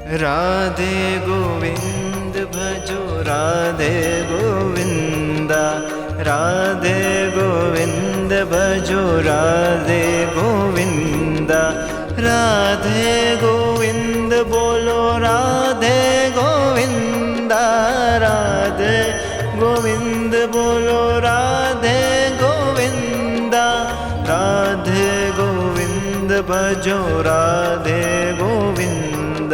राधे गोविंद भजो राधे गोविंद, राधे गोविंद भजो राधे गोविंद, राधे गोविंद बोलो राधे गोविंद, राधे गोविंद बोलो राधे गोविंद, राधे गोविंद भजो राधे गोविंद,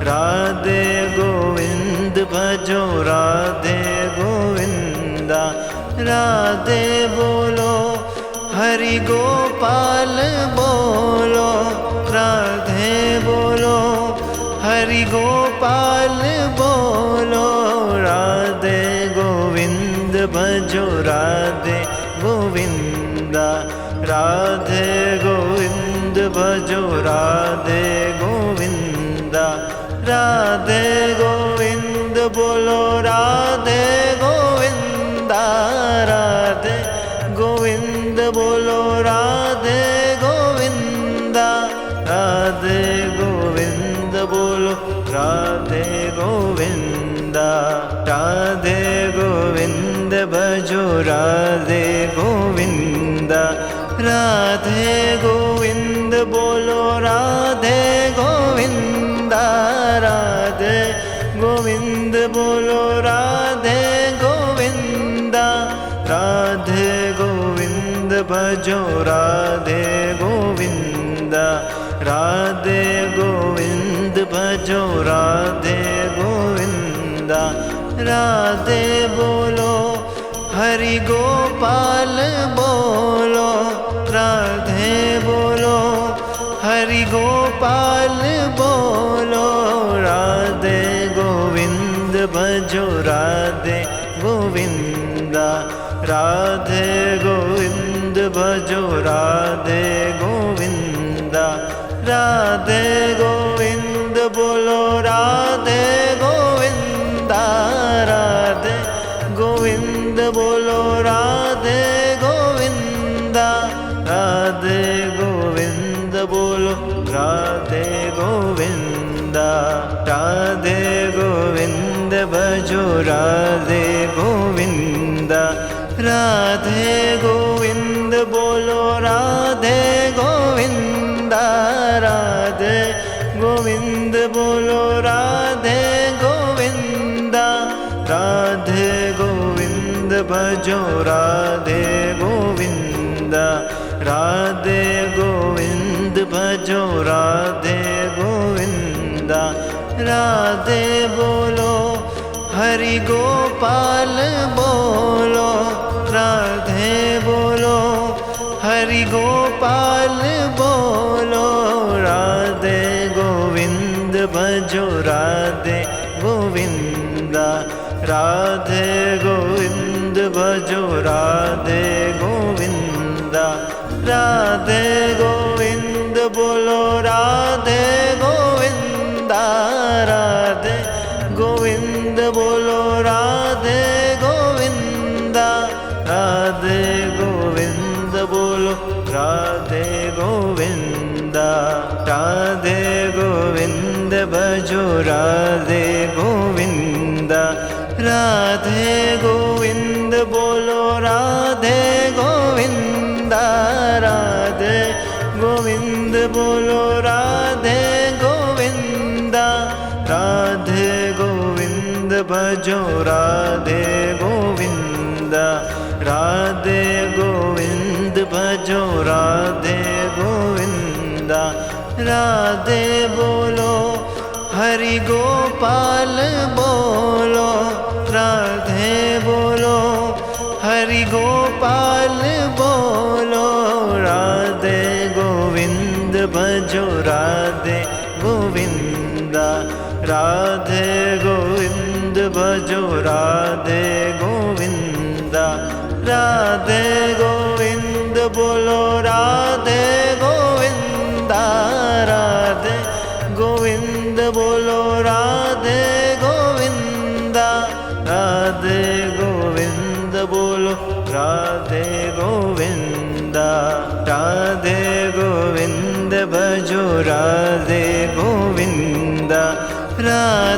राधे गोविंद भजो राधे गोविंद, राधे बोलो हरि गोपाल बोलो, राधे बोलो हरि गोपाल बोलो, राधे गोविंद भजो राधे गोविंद, राधे गोविंद भजो राधे गोविंद, राधे गोविंद बोलो राधे गोविंद, राधे गोविंद बोलो राधे गोविंद, राधे गोविंद बोलो राधे गोविंद, राधे गोविंद भजो राधे गोविंद, राधे गोविंद बोलो राधे गोविंद, राधे गोविंद बोलो राधे गोविंद, राधे गोविंद भजो राधे गोविंद, राधे गोविंद भजो राधे गोविंद, राधे बोलो हरि गोपाल बोलो, राधे बोलो हरि गोपाल बोलो, राधे गोविंद भजो राधे गोविंद, राधे गोविंद भजो राधे गोविंद, राधे गोविंद बोलो राधे गोविंद, राधे गोविंद बोलो राधे गोविंद, राधे गोविंद बोलो राधे गोविंद, राधे गोविंद भजो राधे गोविंद, राधे गोविंद बोलो राधे गोविंद, राधे गोविंद बोलो राधे गोविंद, राधे गोविंद भजो राधे गोविंद, राधे गोविंद भजो राधे गोविंद, राधे बोलो हरि गोपाल बोलो, राधे बोलो हरि गोपाल बोलो, राधे गोविंद भजो राधे गोविंद, राधे गोविंद भजो राधे गोविंद, राधे गोविंद बोलो राधे गोविंद, राधे गोविंद बोलो राधे गोविंद, राधे गोविंद बोलो राधे गोविंद, राधे गोविंद भजो राधे गोविंद, राधे गोविंद बोलो राधे गोविंद, राधे गोविंद बोलो राधे गोविंद, राधे गोविंद भजो राधे गोविंद, राधे गोविंद भजो राधे गोविंद, राधे बोलो हरि गोपाल बोलो, राधे बोलो हरि गोपाल बोलो, राधे गोविंद भजो राधे गोविंद, राधे गोविंद भजो राधे गोविंद, राधे गोविंद बोलो राधे गोविंद, राधे गोविंद बोलो राधे गोविंद, राधे गोविंद बोलो राधे गोविंद, राधे गोविंद भजो राधे गोविंद,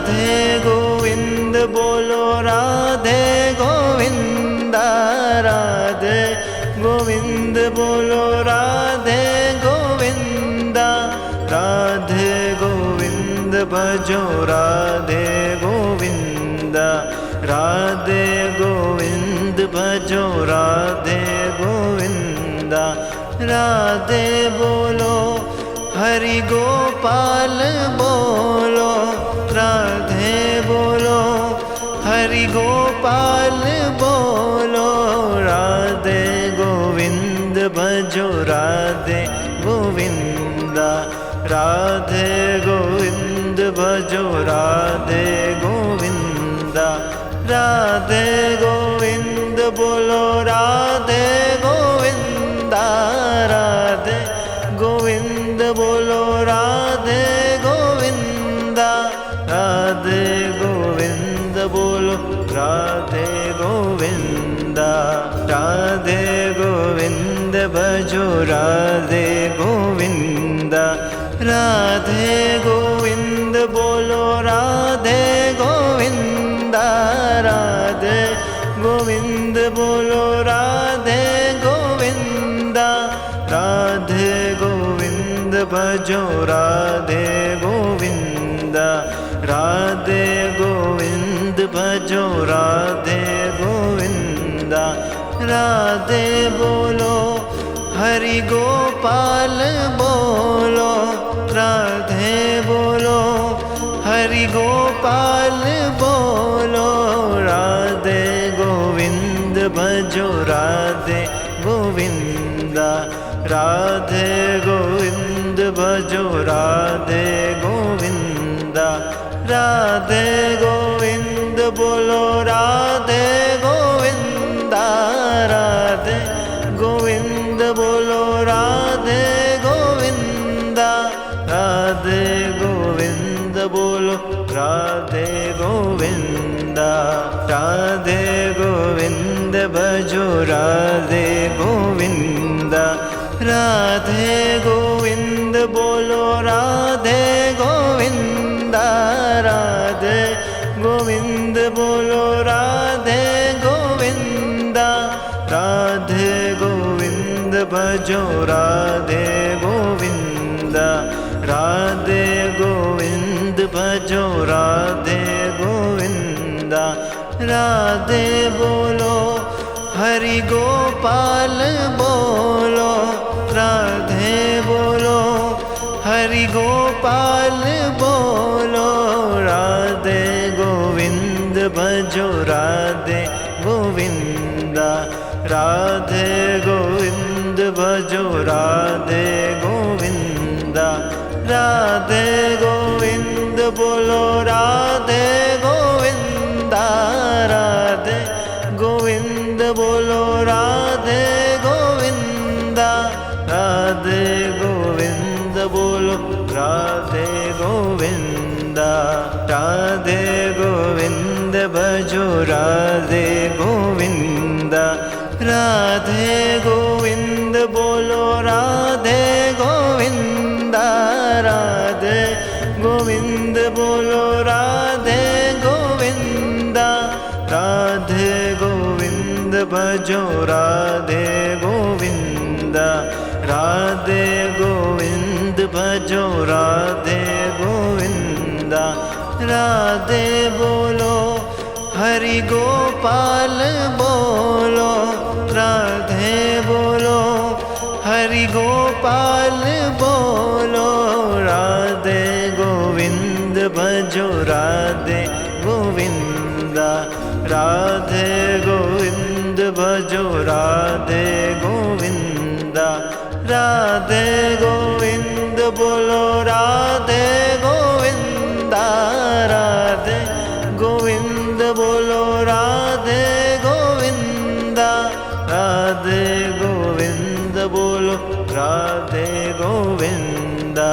राधे गोविंद बोलो राधे गोविंदा राधे गोविंद बोलो राधे गोविंदा राधे गोविंद भजो राधे गोविंदा राधे गोविंद भजो राधे गोविंदा राधे बोलो हरि गोपाल बोलो राधे बोलो हरि गोपाल बोलो राधे गोविंद भजो राधे गोविंदा राधे गोविंद भजो राधे गोविंदा राधे गोविंद बोलो राधे गोविंदा राधे गोविंद बोलो राधे गोविंदा राधे गोविंद बोलो राधे गोविंदा राधे गोविंद भजो राधे गोविंदा राधे गोविंद बोलो राधे गोविंदा राधे गोविंद बोलो राधे गोविंदा राधे गोविंद भजो राधे गोविंदा राधे गोविंद भजो राधे गोविंदा राधे बोलो हरि गोपाल बोलो राधे बोलो हरि गोपाल बोलो राधे गोविंद भजो राधे गोविंदा राधे गोविंद भजो राधे गोविंदा राधे गोविंद बोलो राधे गोविंदा राधे गोविंद बोलो राधे गोविंदा राधे गोविंद बोलो राधे गोविंदा राधे गोविंद भजो राधे गोविंदा राधे गोविंद बोलो राधे गोविंदा राधे गोविंद बोलो राधे गोविंदा राधे गोविंद भजो राधे गोविंदा राधे गोविंद भजो राधे गोविंदा राधे बोलो हरि गोपाल बोलो राधे बोलो हरि गोपाल बोलो राधे गोविंद भजो राधे गोविंदा राधे गोविंद भजो राधे गोविंदा राधे गोविंद बोलो राधे गोविंदा राधे गोविंद बोलो राधे गोविंदा राधे गोविंद बोलो राधे गोविंदा राधे गोविंद भजो राधे गोविंदा राधे गोविंद बोलो राधे गोविंदा राधे गोविंद बोलो राधे गोविंदा राधे गोविंद भजो राधे गोविंदा राधे गोविंद भजो राधे गोविंदा राधे बोलो हरि गोपाल बोलो राधे बोलो हरि गोपाल बोलो राधे गोविंद भजो राधे गोविंदा राधे गोविंद भजो राधे गोविंदा राधे गोविंद बोलो राधे गोविंदा राधे गोविंद बोलो राधे गोविंदा राधे गोविंद बोलो राधे गोविंदा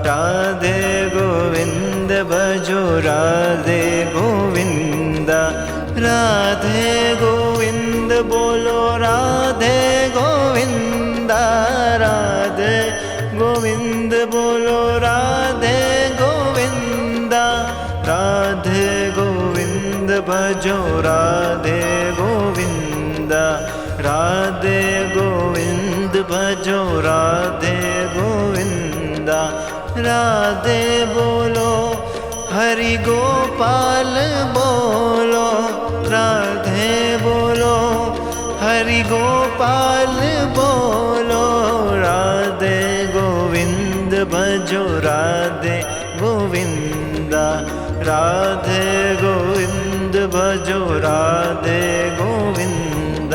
राधे गोविंद भजो राधे गोविंदा राधे गोविंद बोलो राधे गोविंदा राधे गोविंद बोलो राधे गोविंदा राधे गोविंद भजो राधे गोविंद राधे गोविंद भजो राधे गोविंद राधे बोलो हरि गोपाल बोलो राधे बोलो हरि गोपाल बोलो राधे गोविंद भजो राधे गोविंद राधे गोविंद भजो राधे गोविंद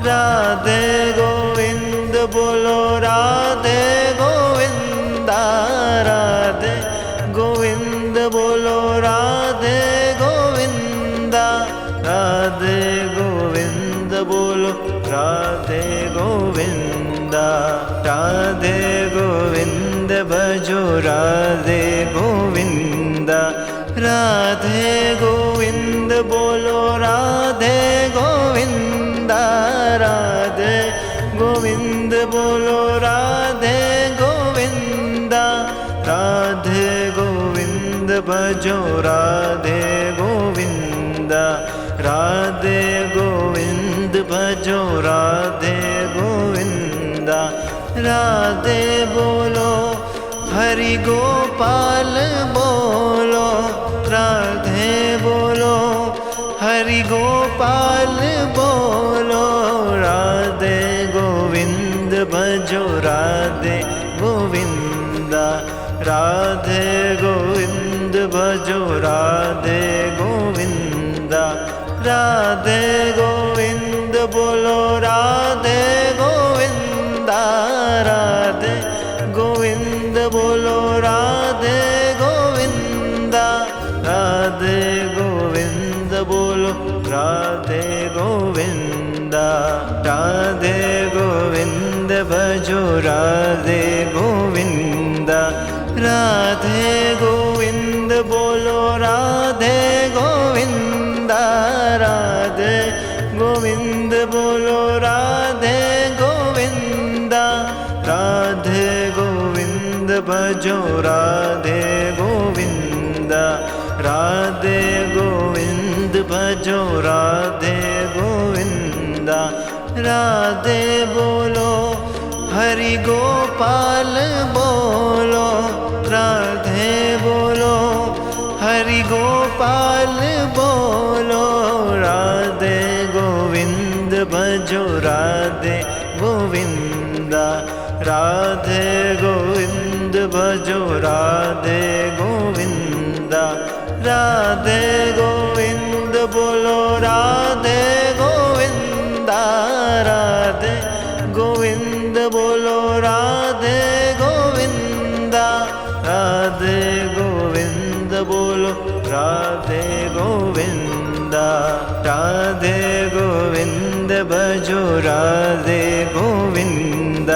राधे गोविंद बोलो राधे गोविंद राधे गोविंद बोलो राधे गोविंद राधे गोविंद बोलो राधे गोविंद राधे गोविंद भजो राधे गोविंद राधे गोविंद बोलो राधे गोविंद राधे गोविंद बोलो राधे गोविंद राधे गोविंद भजो राधे गोविंद राधे गोविंद भजो राधे गोविंद राधे बोलो हरि गोपाल बोलो राधे बोलो हरि गोपाल बोलो राधे गोविंद भजो राधे गोविंद राधे गोविंद भजो राधे गोविंद राधे गोविंद बोलो राधे गोविंद राधे गोविंद बोलो राधे गोविंद राधे गोविंद बोलो राधे गोविंद राधे गोविंद भजो राधे गोविंद राधे गोविंद बोलो राधे गोविंद राधे गोविंद बोलो राधे गोविंद राधे गोविंद भजो राधे गोविंद राधे गोविंद भजो राधे गोविंद राधे बोलो हरि गोपाल बोलो राधे बोलो हरि गोपाल बोलो राधे गोविंद भजो राधे गोविंद राधे गोविंद भजो राधे गोविंद राधे गोविंद बोलो राधे गोविंद राधे गोविंद बोलो राधे गोविंद राधे गोविंद बोलो राधे गोविंद राधे गोविंद भजो राधे गोविंद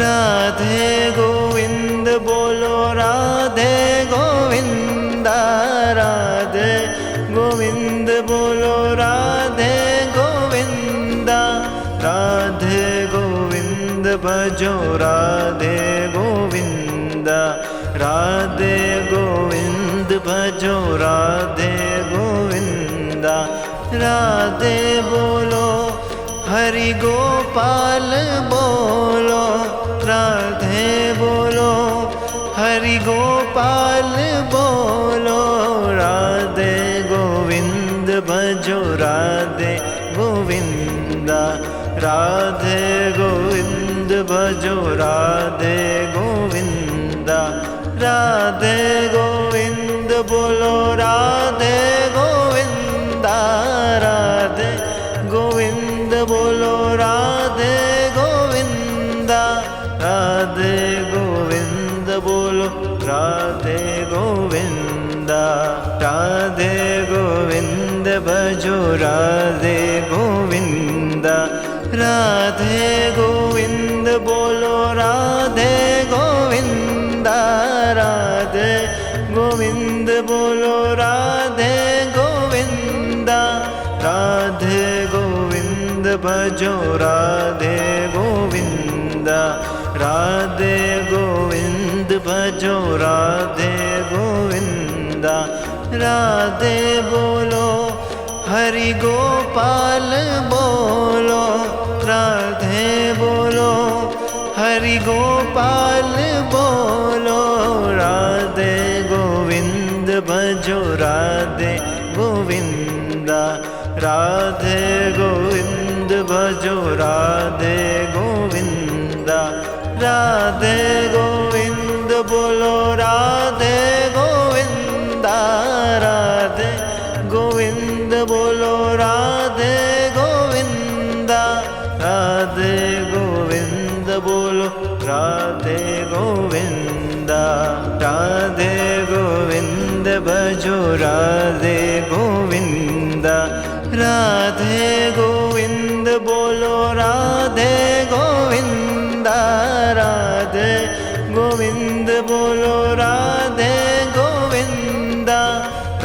राधे गोविंद बोलो राधे गोविंद राधे गोविंद बोलो राधे गोविंद राधे गोविंद भजो राधे गोविंद राधे गोविंद भजो राधे गोविंद राधे बोलो हरि गोपाल बोलो राधे बोलो हरि गोपाल बोलो राधे गोविंद भजो राधे गोविंद राधे गोविंद भजो राधे गोविंद राधे गोविंद बोलो राधे गोविंद राधे गोविंद बोलो राधे गोविंद राधे गोविंद बोलो राधे गोविंद राधे गोविंद भजो राधे गोविंद राधे गोविंद बोलो राधे गोविंद राधे गोविंद बोलो राधे गोविंद राधे गोविंद भजो राधे गोविंद राधे गोविंद भजो राधे गोविंद राधे बोलो, हरि गोपाल बोलो, राधे बोलो, हरि गोपाल बोलो, राधे गोविंद भजो राधे गोविंदा, राधे गोविंद भजो राधे गोविंदा, राधे गोविंद बोलो, राधे गोविंदा, राधे गोविंद बोलो, राधे गोविंदा, राधे गोविंद बोलो, राधे गोविंदा, राधे गोविंद भजो राधे गोविंदा, राधे गोविंद बोलो, राधे गोविंदा, राधे गोविंद बोलो, राधे गोविंदा,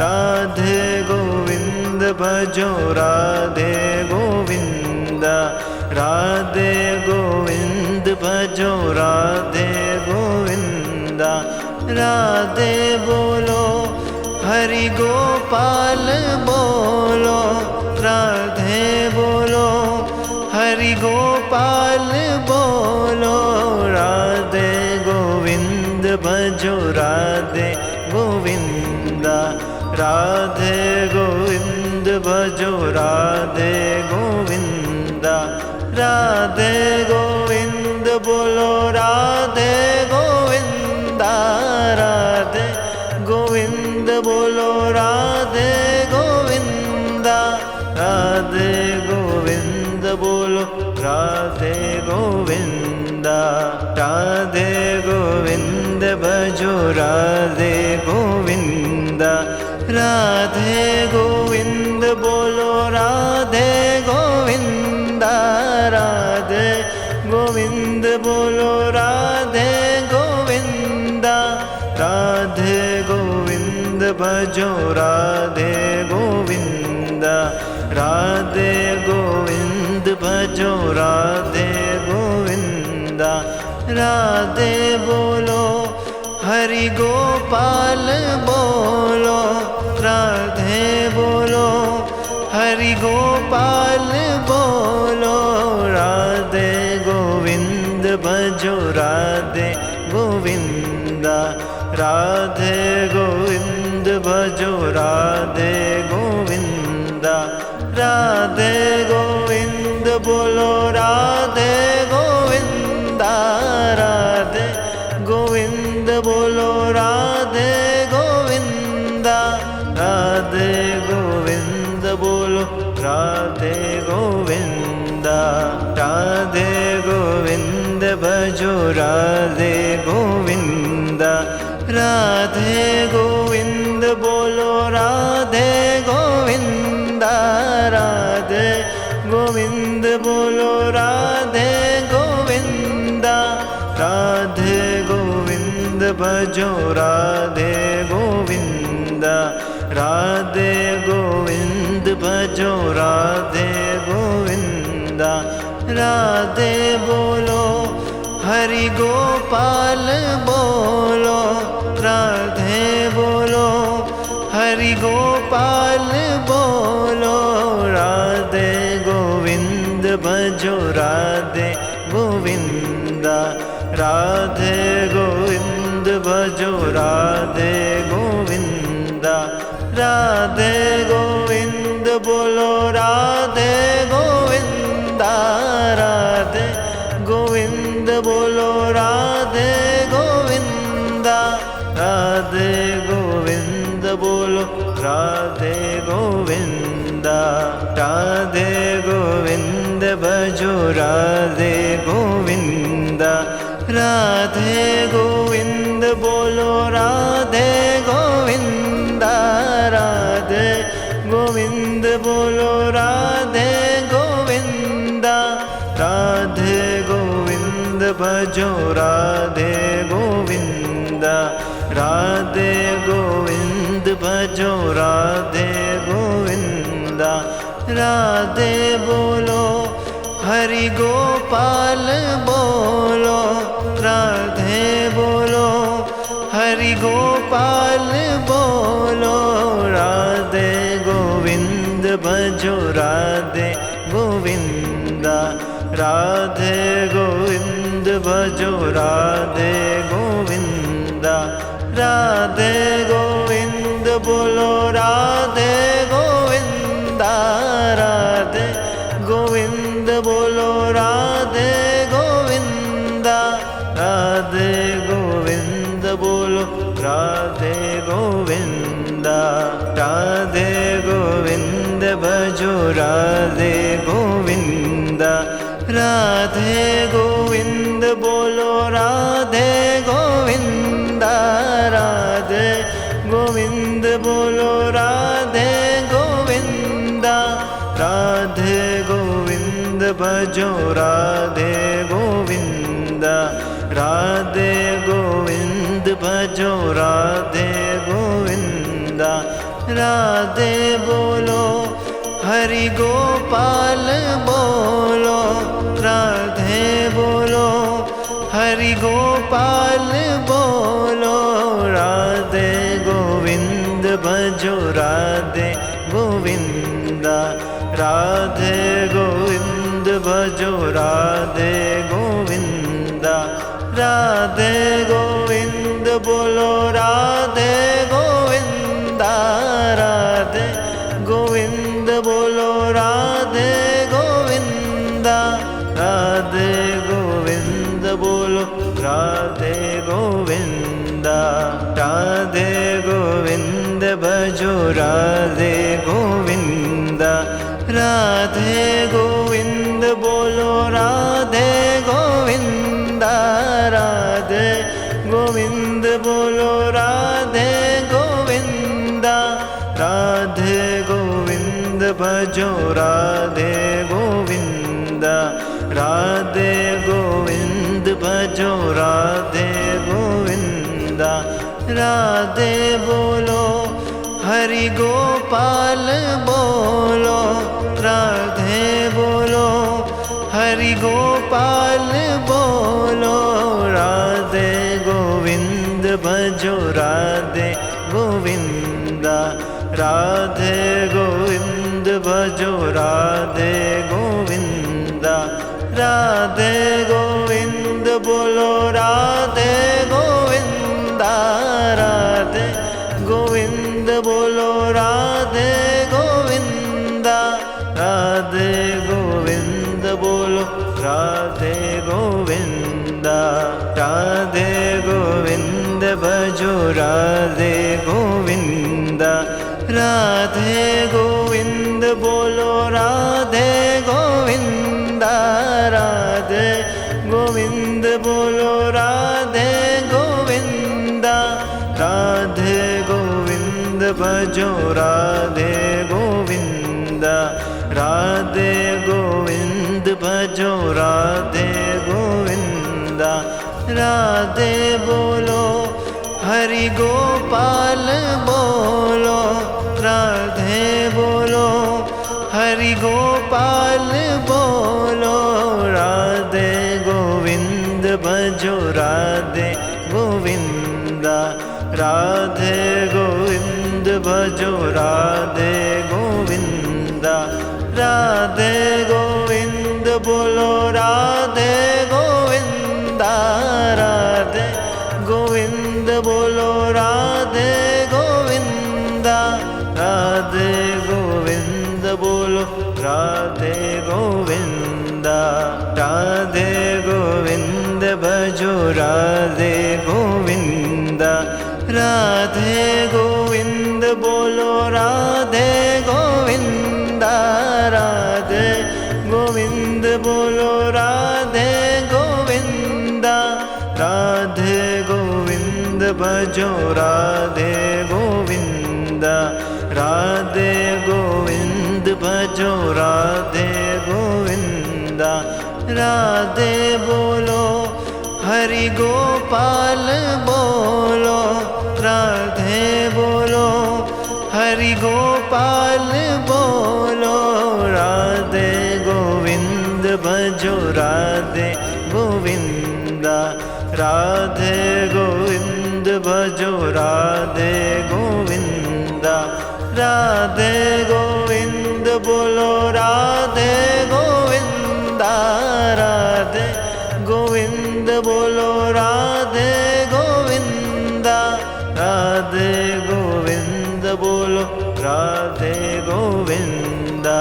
राधे गोविंद भजो राधे गोविंदा, राधे गोविंद भजो राधे गोविंदा, राधे बोलो, हरि गोपाल बोलो, राधे बोलो, हरि गोपाल बोलो, राधे गोविंद भजो राधे गोविंदा, राधे गोविंद भजो राधे गोविंदा, राधे गोविंद बोलो, राधे गोविंदा, राधे गोविंद बोलो, राधे गोविंदा, राधे गोविंद बोलो, राधे गोविंदा, राधे गोविंद भजो राधे गोविंदा, राधे गोविंद बोलो, राधे गोविंदा, राधे गोविंद बोलो, राधे गोविंदा, राधे गोविंद भजो राधे गोविंदा, राधे गोविंद भजो राधे गोविंदा, राधे बोलो, हरि गोपाल बोलो, राधे बोलो, हरि गोपाल बोलो, राधे गोविंद भजो राधे गोविंदा, राधे गोविंद भजो राधे गोविंदा, राधे गोविंद बोलो, राधे गोविंदा, राधे गोविंद बोलो, राधे गोविंदा, राधे गोविंद बोलो, राधे गोविंदा, राधे गोविंद भजो राधे गोविंदा, राधे गोविंद बोलो, राधे गोविंदा, राधे गोविंद बोलो, राधे गोविंदा, राधे गोविंद भजो राधे गोविंदा, राधे गोविंद भजो राधे गोविंदा, राधे बोलो, हरि गोपाल बोलो, राधे बोलो, हरि गोपाल बोलो, राधे गोविंद भजो राधे गोविंदा, राधे गोविंद भजो राधे गोविंदा, राधे गोविंद बोलो, राधे गोविंदा, राधे गोविंद बोलो, राधे गोविंदा, राधे गोविंद बोलो, राधे गोविंदा, राधे गोविंद भजो राधे गोविंदा, राधे गोविंद बोलो, राधे गोविंदा, राधे गोविंद बोलो, राधे गोविंदा, राधे गोविंद भजो राधे गोविंदा, राधे गोविंद भजो राधे गोविंदा, राधे बोलो, हरि गोपाल बोलो, राधे बोलो, हरि गोपाल बोलो, राधे गोविंद भजो राधे गोविंदा राधे गोविंद बोलो राधे गोविंदा राधे गोविंद बोलो राधे गोविंदा राधे गोविंद बोलो राधे गोविंदा राधे गोविंद भजो राधे गोविंदा राधे गोविंद बोलो राधे गोविंदा राधे गोविंद बोलो राधे गोविंदा राधे गोविंद भजो राधे गोविंदा राधे गोविंद भजो राधे गोविंदा राधे बोलो हरि गोपाल बोलो राधे बोलो हरि गोपाल बोलो राधे गोविंद भजो राधे गोविंदा राधे गोविंद भजो राधे गोविंदा राधे गोविंद बोलो राधे गोविंदा राधे गोविंद बोलो राधे गोविंदा राधे गोविंद बोलो राधे गोविंदा राधे गोविंद भजो राधे गोविंदा राधे गोविंद बोलो राधे गोविंदा राधे गोविंद बोलो राधे गोविंदा राधे गोविंद भजो राधे गोविंदा राधे गोविंद भजो राधे गोविंदा राधे बोलो हरि गोपाल बोलो राधे बोलो हरि गोपाल बोलो राधे गोविंद भजो राधे गोविंदा राधे गोविंद भजो राधे गोविंदा राधे गोविंद बोलो राधे गोविंदा राधे गोविंद बोलो राधे गोविंदा राधे गोविंद बोलो राधे गोविंदा राधे गोविंद भजो राधे गोविंदा राधे गोविंद बोलो राधे गोविंदा राधे गोविंद बोलो राधे गोविंदा राधे गोविंद भजो राधे गोविंदा राधे गोविंद भजो राधे गोविंदा राधे बोलो हरि गोपाल बोलो राधे बोलो हरि गोपाल बोलो राधे गोविंद भजो राधे गोविंदा राधे गोविंद भजो राधे गोविंदा राधे गोविंद बोलो राधे गोविंदा राधे गोविंद बोलो राधे गोविंदा राधे गोविंद बोलो राधे गोविंदा राधे गोविंद भजो राधे गोविंदा राधे गोविंद बोलो राधे गोविंदा राधे गोविंद बोलो राधे गोविंदा राधे गोविंद भजो राधे गोविंदा राधे गोविंद भजो राधे गोविंदा राधे बोलो हरि गोपाल बोलो राधे बोलो हरि गोपाल बोलो राधे गोविंद भजो राधे गोविंदा राधे गोविंद भजो राधे गोविंदा राधे गोविंद बोलो राधे गोविंदा राधे गोविंद बोलो राधे गोविंदा राधे गोविंद बोलो राधे गोविंदा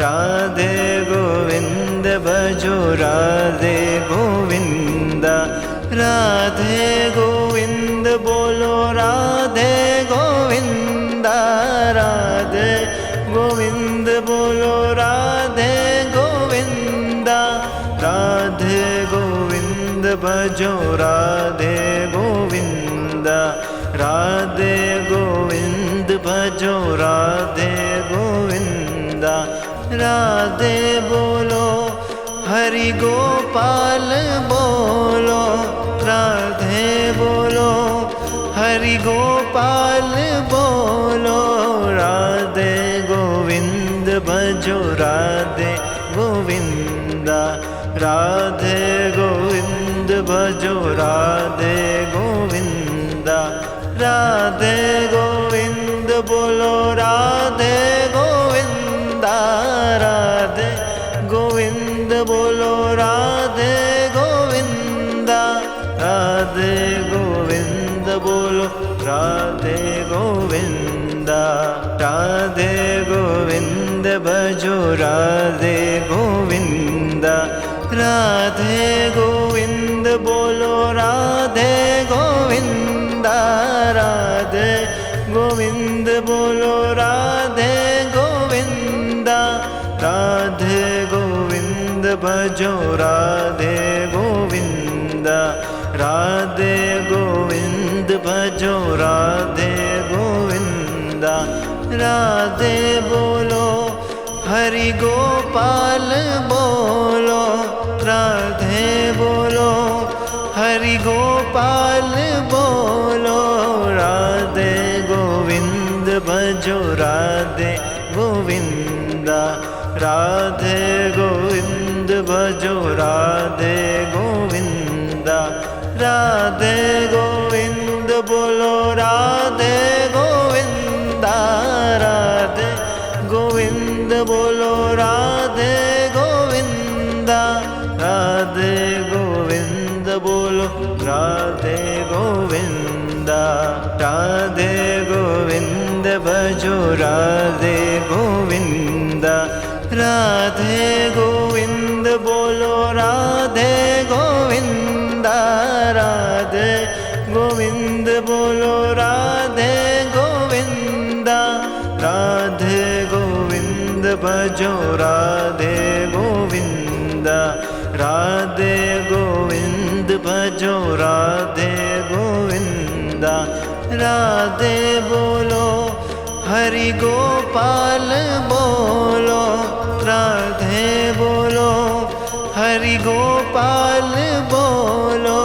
राधे गोविंद भजो राधे गोविंदा राधे गोविंद बोलो राधे गोविंदा राधे गोविंद बोलो राधे गोविंदा राधे गोविंद भजो राधे गोविंदा राधे गोविंद भजो राधे गोविंदा राधे बोलो हरि गोपाल बोलो राधे बोलो हरि गोपाल बोलो राधे गोविंद भजो राधे गोविंदा राधे गोविंद भजो राधे गोविंदा राधे गोविंद बोलो राधे गोविंदा राधे गोविंद बोलो राधे गोविंदा राधे गोविंद बोलो राधे गोविंदा राधे गोविंद भजो राधे गोविंदा राधे गोविंद बोलो राधे गोविंदा राधे गोविंद बोलो राधे गोविंदा राधे गोविंद भजो राधे गोविंदा राधे गोविंद भजो राधे गोविंदा राधे बोलो हरि गोपाल बोलो राधे बोलो हरि गोपाल बोलो राधे गोविंद भजो राधे गोविंदा राधे गोविंद भजो राधे गोविंदा राधे गोविंद बोलो राधे गोविंदा राधे गोविंद बोलो राधे गोविंदा राधे गोविंद बोलो राधे गोविंदा राधे गोविंद भजो राधे गोविंदा राधे गोविंद बोलो राधे गोविंदा राधे गोविंद बोलो राधे गोविंदा राधे गोविंद भजो राधे गोविंदा राधे गोविंद भजो राधे गोविंदा राधे बोलो हरि गोपाल बोलो राधे बोलो हरि गोपाल बोलो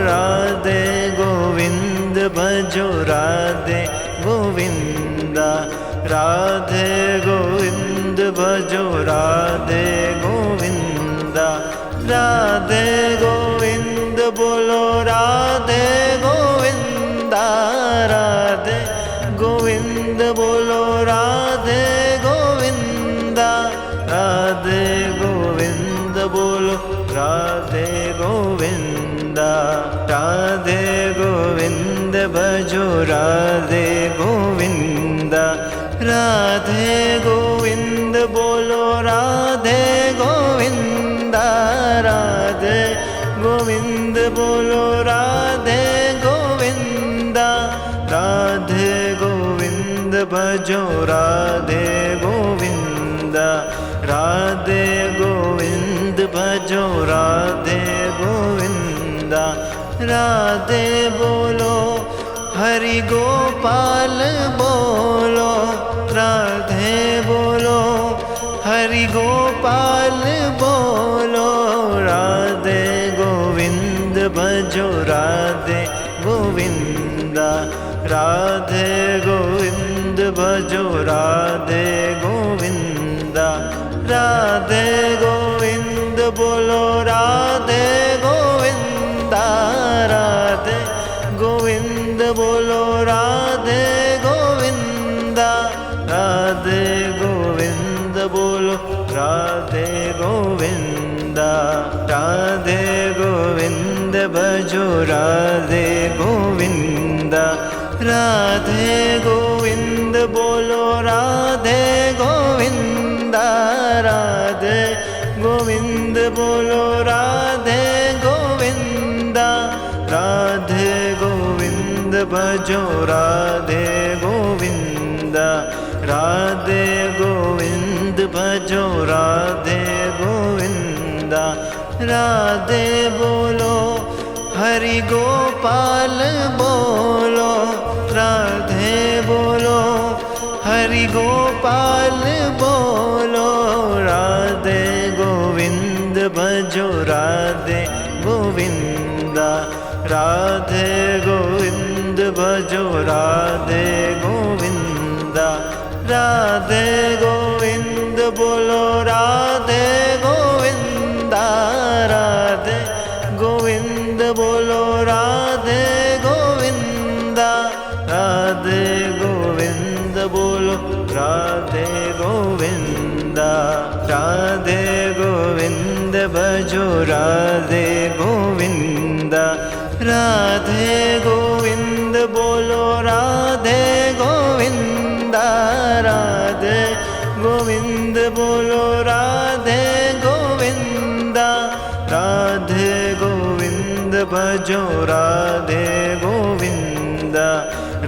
राधे गोविंद भजो राधे गोविंदा राधे गोविंद भजो राधे गोविंदा राधे गोविंद बोलो राधे गोविंदा राधे गोविंद बोलो राधे गोविंदा राधे गोविंद बोलो राधे गोविंदा राधे गोविंद भजो राधे गोविंदा राधे गोविंद बोलो राधे गोविंदा राधे गोविंद बोलो राधे गोविंदा राधे गोविंद भजो राधे गोविंदा राधे गोविंद भजो राधे गोविंदा राधे बोलो हरि गोपाल बोलो राधे बोलो हरि गोपाल बोलो राधे गोविंद भजो राधे गोविंदा राधे गोविंद भजो राधे गोविंदा राधे गोविंद बोलो राधे गोविंदा राधे गोविंद बोलो राधे गोविंदा राधे गोविंद बोलो राधे गोविंदा भजो राधे गोविंद। राधे गोविंद बोलो राधे गोविंद। राधे गोविंद बोलो राधे गोविंद। राधे गोविंद भजो राधे गोविंद। राधे गोविंद भजो राधे गोविंद। राधे बोलो हरि गोपाल बोलो। राधे बोलो हरि गोपाल बोलो। राधे गोविंद भजो राधे गोविंद। राधे गोविंद भजो राधे गोविंद। राधे गोविंद बोलो राधे गोविंद। राधे गोविंद बोलो राधे गोविंद। राधे गोविंद बोलो राधे गोविंद। राधे गोविंद भजो राधे गोविंद। राधे गोविंद बोलो राधे गोविंद। राधे गोविंद बोलो राधे गोविंद। राधे गोविंद भजो राधे गोविंद।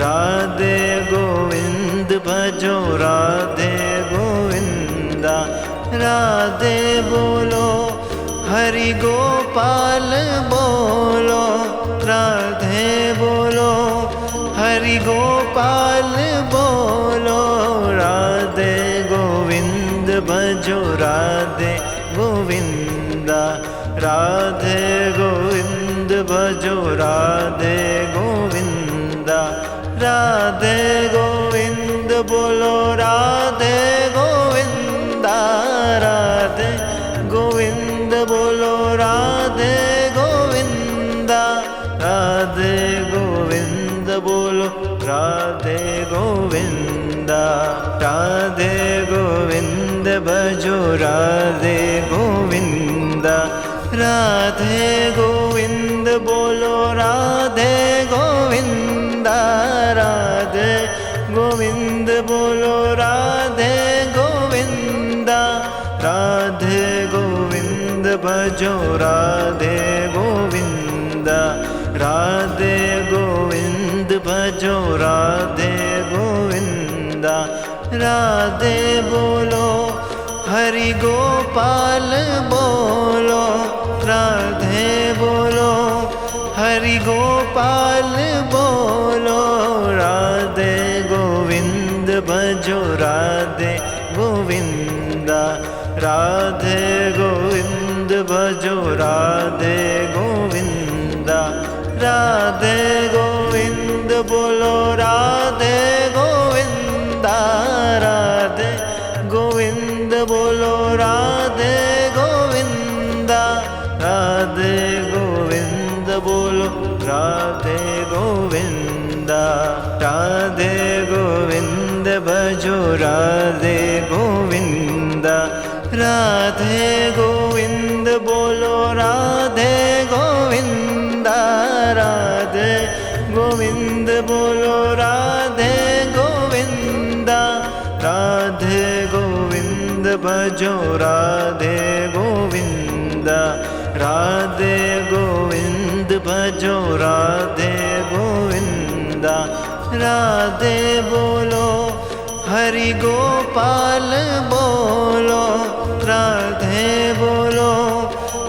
राधे गोविंद भजो राधे गोविंद। राधे बोलो हरि गोपाल बोलो। राधे बोलो हरि गोपाल बोलो। राधे गोविंद भजो राधे गोविंद। राधे गोविंद भजो राधे गोविंद। राधे गोविंद बोलो राधे गोविंद। राधे गोविंद बोलो राधे गोविंद। राधे गोविंद बोलो राधे गोविंद। राधे गोविंद भजो राधे गोविंद। राधे गोविंद बोलो राधे गोविंद। राधे गोविंद बोलो राधे गोविंद। राधे गोविंद भजो राधे गोविंद। राधे गोविंद भजो राधे गोविंद। राधे बोलो हरि गोपाल बोलो। राधे बोलो हरि गोपाल बोलो। राधे गोविंद भजो राधे गोविंद। राधे गोविंद भजो राधे गोविंद। राधे गोविंद बोलो राधे गोविंद। राधे गोविंद बोलो राधे गोविंद। राधे गोविंद बोलो राधे गोविंद। राधे गोविंद भजो राधे गोविंद। राधे गोविंद बोलो राधे गोविंद। राधे गोविंद बोलो राधे गोविंद। राधे गोविंद भजो राधे गोविंद। राधे गोविंद भजो राधे गोविंद। राधे बोलो हरि गोपाल बोलो। राधे बोलो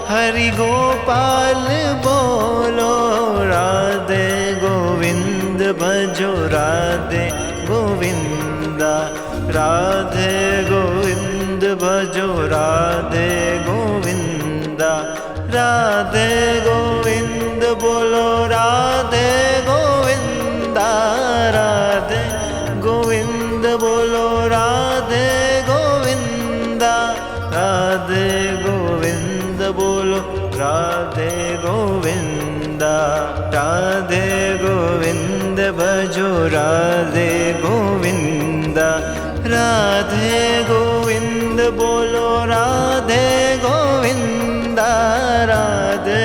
हरि गोपाल बोलो। राधे गोविंद भजो राधे गोविंद। राधे गोविंद भजो राधे गोविंद। राधे गोविंद बोलो राधे गोविंद। राधे गोविंद बोलो राधे गोविंद। राधे गोविंद बोलो राधे गोविंद। राधे गोविंद भजो राधे गोविंद। राधे गोविंद बोलो राधे गोविंद। राधे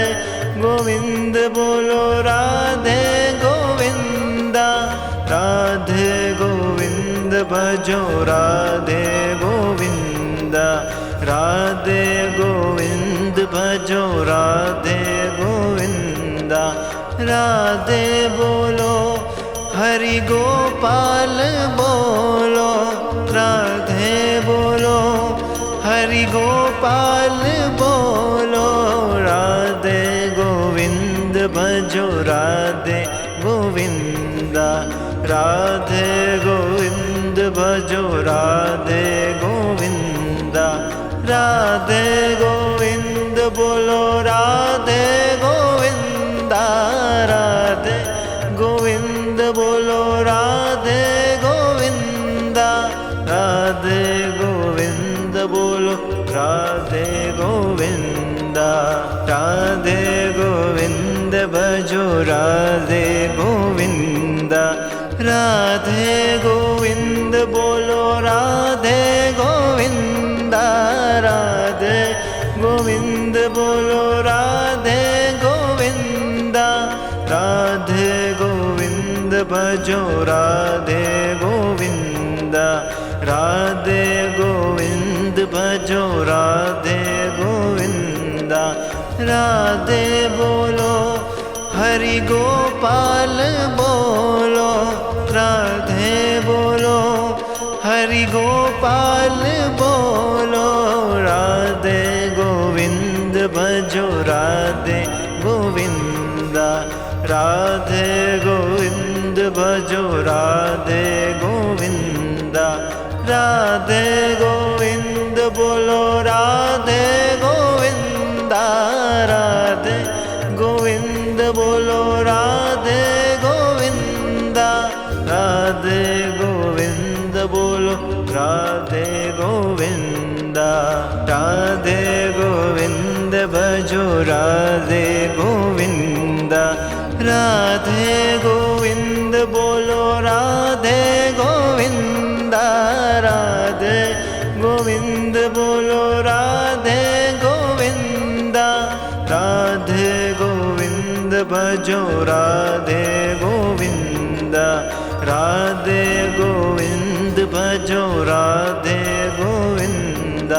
गोविंद बोलो राधे गोविंद, राधे गोविंद भजो राधे गोविंद, राधे गोविंद भजो राधे गोविंद। राधे बोलो हरि गोपाल बोलो, राधे बोलो हरि गोपाल बोलो, राधे गोविंद भजो राधे गोविंद, राधे गोविंद भजो राधे गोविंद। राधे गोविंद बोलो राधे गोविंद, राधे गोविंद बोलो राधे गोविंद, राधे गोविंद बोलो राधे गोविंद। राधे गोविंद भजो राधे गोविंद, राधे गोविंद बोलो राधे गोविंद, राधे गोविंद बोलो राधे गोविंद, राधे गोविंद भजो राधे गोविंद, राधे गोविंद भजो राधे गोविंद। राधे बोलो हरि गोपाल बोलो, राधे बोलो हरि गोपाल बोलो, राधे गोविंद भजो राधे गोविंद, राधे गोविंद भजो राधे गोविंद। राधे गोविंद बोलो राधे गोविंद, राधे गोविंद बोलो राधे गोविंद, राधे गोविंद बोलो राधे गोविंद। राधे गोविंद भजो राधे गोविंद, राधे गोविंद बोलो राधे गोविंद, राधे गोविंद बोलो राधे गोविंद, राधे गोविंद भजो राधे गोविंद, राधे गोविंद भजो राधे गोविंद।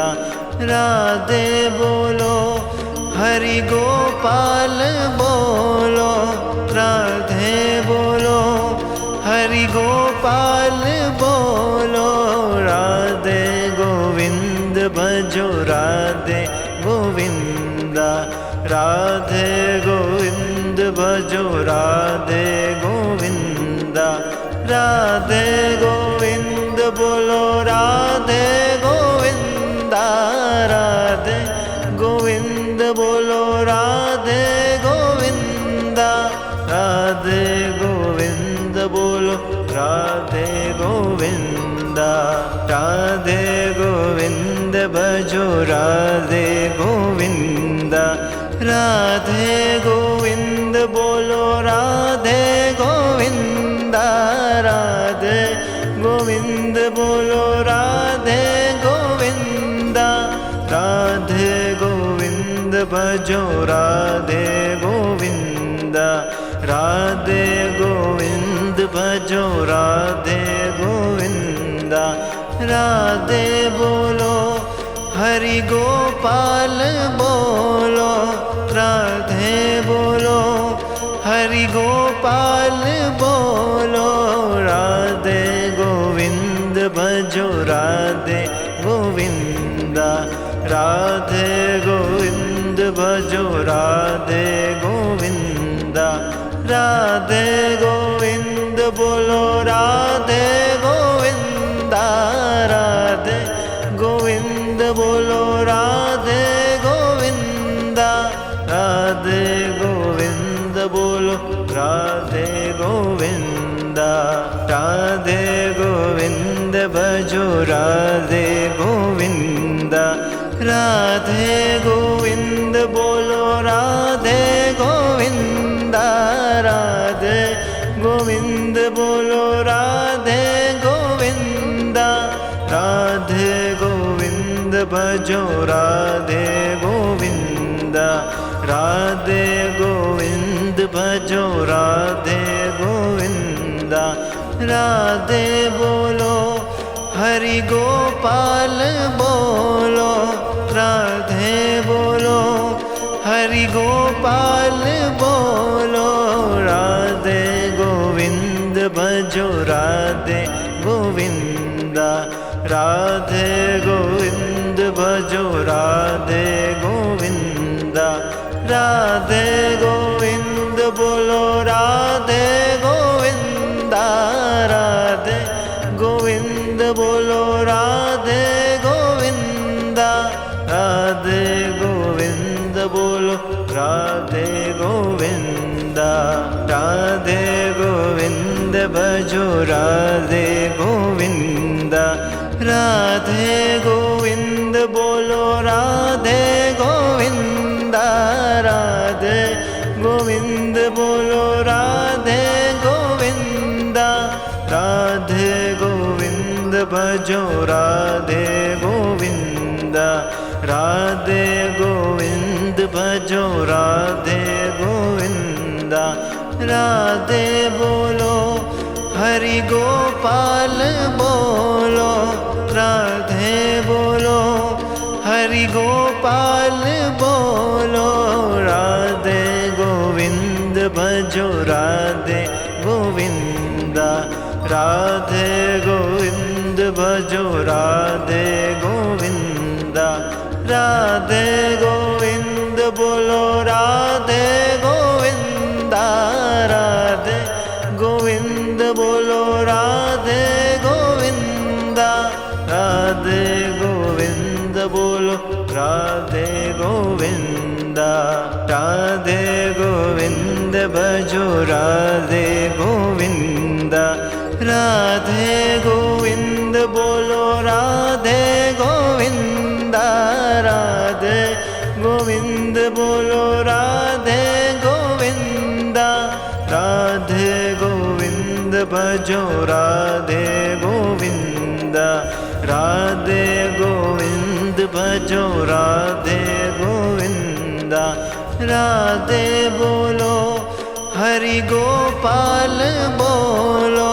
राधे बोलो हरि गोपाल बोलो, राधे बोलो हरि गोपाल बोलो, राधे गोविंद भजो राधे गोविंद, राधे गोविंद भजो राधे गोविंद। राधे गोविंद बोलो राधे गोविंद, राधे गोविंद बोलो राधे गोविंद, राधे गोविंद बोलो राधे गोविंद, राधे गोविंद भजो राधे गोविंद। राधे गोविंद बोलो राधे गोविंद, राधे गोविंद बोलो राधे गोविंद, राधे गोविंद भजो राधे गोविंद, राधे गोविंद भजो राधे गोविंद। राधे बोलो हरि गोपाल बोलो, राधे बोलो हरि गोपाल बोलो, राधे गोविंद भजो राधे गोविंद, राधे गोविंद भजो राधे गोविंद। राधे गोविंद बोलो राधे गोविंद, राधे गोविंद बोलो राधे गोविंद, राधे गोविंद बोलो राधे गोविंद, राधे गोविंद भजो राधे गोविंद। राधे गोविंद बोलो राधे गोविंद, राधे गोविंद बोलो राधे गोविंद, राधे गोविंद भजो राधे गोविंद, राधे गोविंद भजो राधे गोविंदा। राधे बोलो हरि गोपाल बोलो, राधे बोलो हरि गोपाल बोलो। राधे गोविंद भजो राधे गोविंदा। राधे गोविंद भजो राधे गोविंदा। राधे गोविंद बोलो राधे गोविंदा। राधे गोविंद बोलो राधे गोविंदा। राधे गोविंद बोलो राधे गोविंदा। राधे गोविंद भजो राधे गोविंदा। राधे गोविंद बोलो राधे गोविंदा। राधे गोविंद बोलो राधे गोविंदा। राधे गोविंद भजो राधे गोविंदा। राधे गोविंद भजो राधे गोविंदा। राधे बोलो हरि गोपाल बोलो, राधे बोलो हरि गोपाल बोलो। राधे गोविंद भजो राधे गोविंदा। राधे गोविंद भजो राधे गोविंदा। राधे गोविंद बोलो राधे गोविंदा। राधे गोविंद बोलो राधे गोविंदा। राधे गोविंद बोलो राधे गोविंदा। राधे गोविंद भजो राधे गोविंदा। राधे गोविंद बोलो राधे गोविंदा। राधे गोविंद बोलो राधे गोविंदा। राधे गोविंद भजो राधे गोविंदा। राधे गोविंद भजो राधे गोविंदा। राधे बोलो हरि गोपाल बोलो,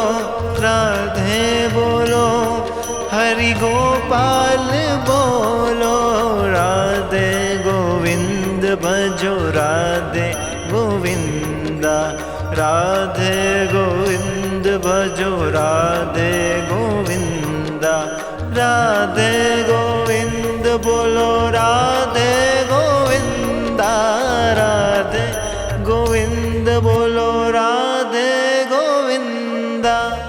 राधे बोलो हरि गोपाल बोलो। राधे गोविंद भजो राधे गोविंदा। राधे गोविंद भजो राधे गोविंदा। राधे गोविंद बोलो राधे गोविंदा। राधे गोविंद बोलो राधे गोविंदा।